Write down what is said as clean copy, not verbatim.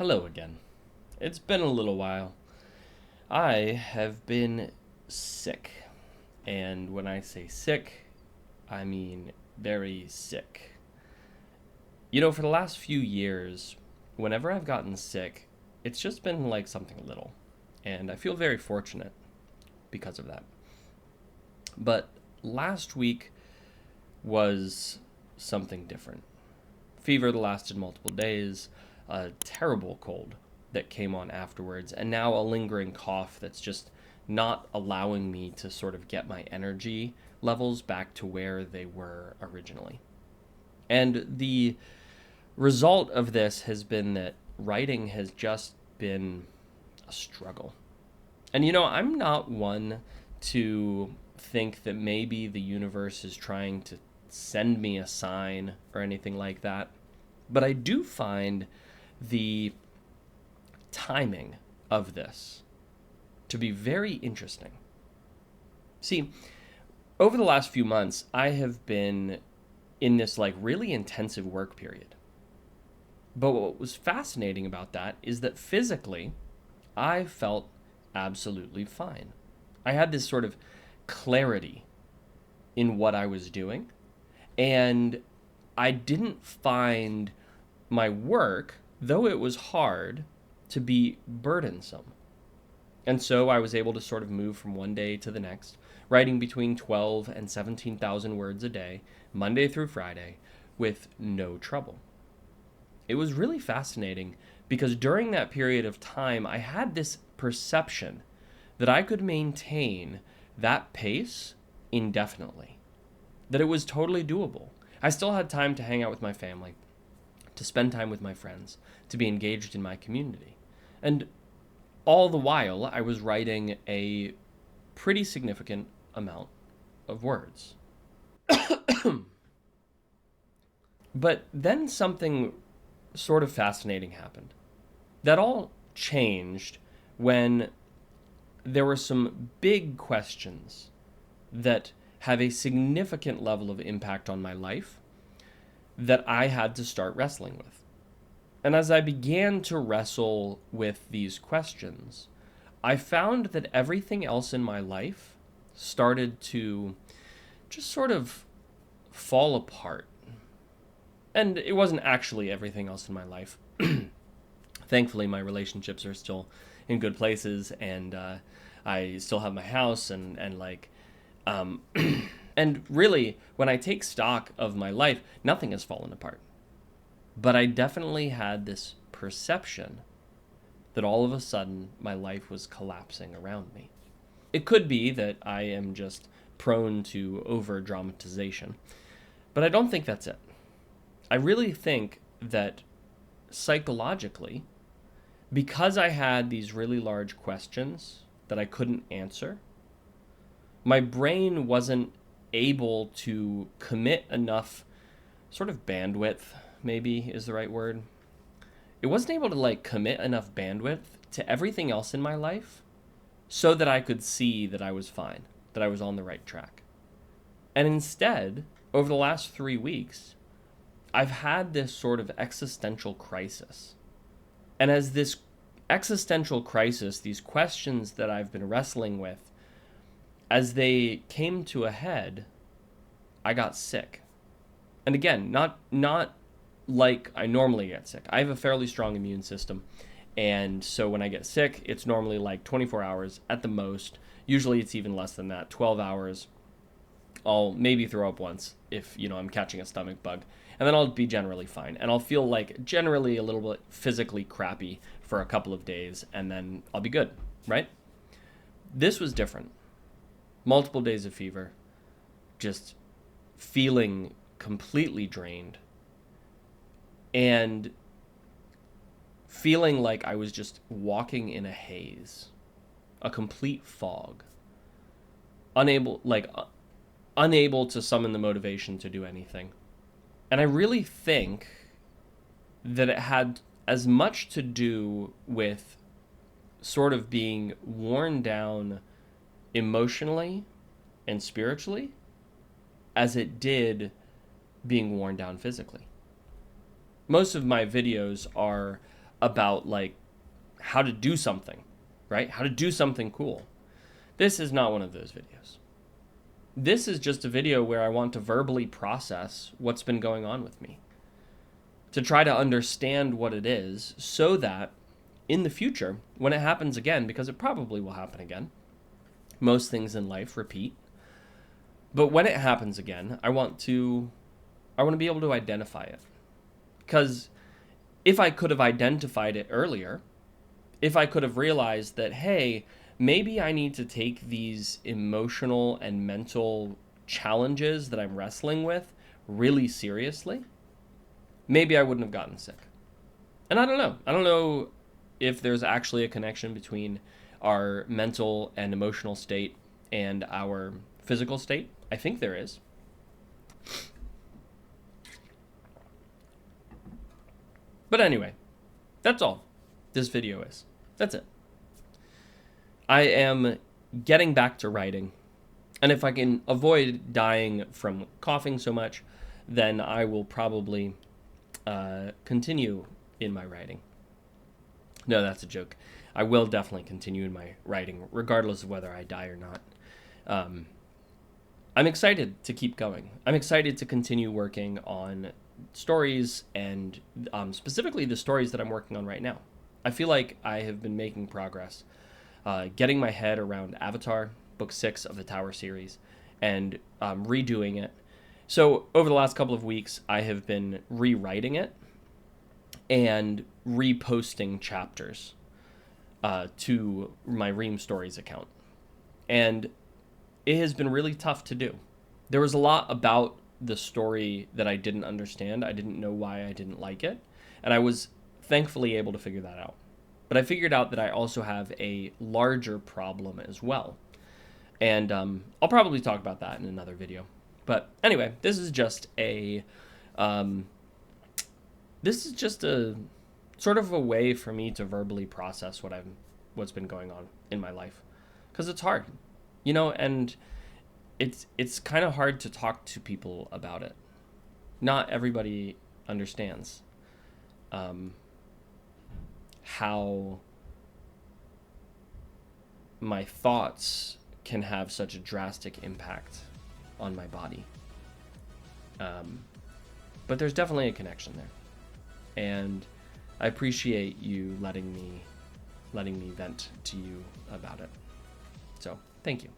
Hello again. It's been a little while. I have been sick. And when I say sick, I mean very sick. For the last few years, whenever I've gotten sick, it's just been like something little. And I feel very fortunate because of that. But last week was something different. Fever that lasted multiple days, a terrible cold that came on afterwards, and now a lingering cough that's just not allowing me to sort of get my energy levels back to where they were originally. And the result of this has been that writing has just been a struggle. And I'm not one to think that maybe the universe is trying to send me a sign or anything like that. But I do find the timing of this to be very interesting. See, over the last few months, I have been in this really intensive work period. But what was fascinating about that is that physically, I felt absolutely fine. I had this sort of clarity in what I was doing, and I didn't find my work, though it was hard, to be burdensome. And so I was able to sort of move from one day to the next, writing between 12 and 17,000 words a day, Monday through Friday, with no trouble. It was really fascinating because during that period of time, I had this perception that I could maintain that pace indefinitely, that it was totally doable. I still had time to hang out with my family, to spend time with my friends, to be engaged in my community. And all the while, I was writing a pretty significant amount of words. But then something sort of fascinating happened. That all changed when there were some big questions that have a significant level of impact on my life that I had to start wrestling with. And as I began to wrestle with these questions, I found that everything else in my life started to just sort of fall apart. And it wasn't actually everything else in my life. Thankfully, my relationships are still in good places, and I still have my house, um, and really, when I take stock of my life, nothing has fallen apart. But I definitely had this perception that all of a sudden my life was collapsing around me. It could be that I am just prone to over dramatization, but I don't think that's it. I really think that psychologically, because I had these really large questions that I couldn't answer, my brain wasn't able to commit enough sort of bandwidth, maybe is the right word. It wasn't able to commit enough bandwidth to everything else in my life so that I could see that I was fine, that I was on the right track. And instead, over the last 3 weeks, I've had this sort of existential crisis. And as this existential crisis, these questions that I've been wrestling with, as they came to a head, I got sick. And again, not like I normally get sick. I have a fairly strong immune system. And so when I get sick, it's normally 24 hours at the most. Usually it's even less than that, 12 hours. I'll maybe throw up once if, I'm catching a stomach bug. And then I'll be generally fine. And I'll feel generally a little bit physically crappy for a couple of days, and then I'll be good, right? This was different. Multiple days of fever, just feeling completely drained, and feeling like I was just walking in a haze, a complete fog, unable to summon the motivation to do anything. And I really think that it had as much to do with sort of being worn down emotionally and spiritually as it did being worn down physically. Most of my videos are about like how to do something, right? How to do something cool. This is not one of those videos. This is just a video where I want to verbally process what's been going on with me, to try to understand what it is so that in the future, when it happens again, because it probably will happen again, most things in life repeat, but when it happens again, I want to be able to identify it. Because if I could have identified it earlier, if I could have realized that, hey, maybe I need to take these emotional and mental challenges that I'm wrestling with really seriously, maybe I wouldn't have gotten sick. And I don't know. I don't know if there's actually a connection between our mental and emotional state and our physical state. I think there is. But anyway, that's all this video is. That's it. I am getting back to writing. And if I can avoid dying from coughing so much, then I will probably continue in my writing. No, that's a joke. I will definitely continue in my writing, regardless of whether I die or not. I'm excited to keep going. I'm excited to continue working on stories, and specifically the stories that I'm working on right now. I feel like I have been making progress, getting my head around Avatar, Book 6 of the Tower series, and redoing it. So over the last couple of weeks, I have been rewriting it and reposting chapters to my Ream Stories account. And it has been really tough to do. There was a lot about the story that I didn't understand. I didn't know why I didn't like it. And I was thankfully able to figure that out. But I figured out that I also have a larger problem as well. And I'll probably talk about that in another video. But anyway, this is just a sort of a way for me to verbally process what's been going on in my life, because it's hard, and it's kind of hard to talk to people about it. Not everybody understands how my thoughts can have such a drastic impact on my body. But there's definitely a connection there. And I appreciate you letting me vent to you about it. So, thank you.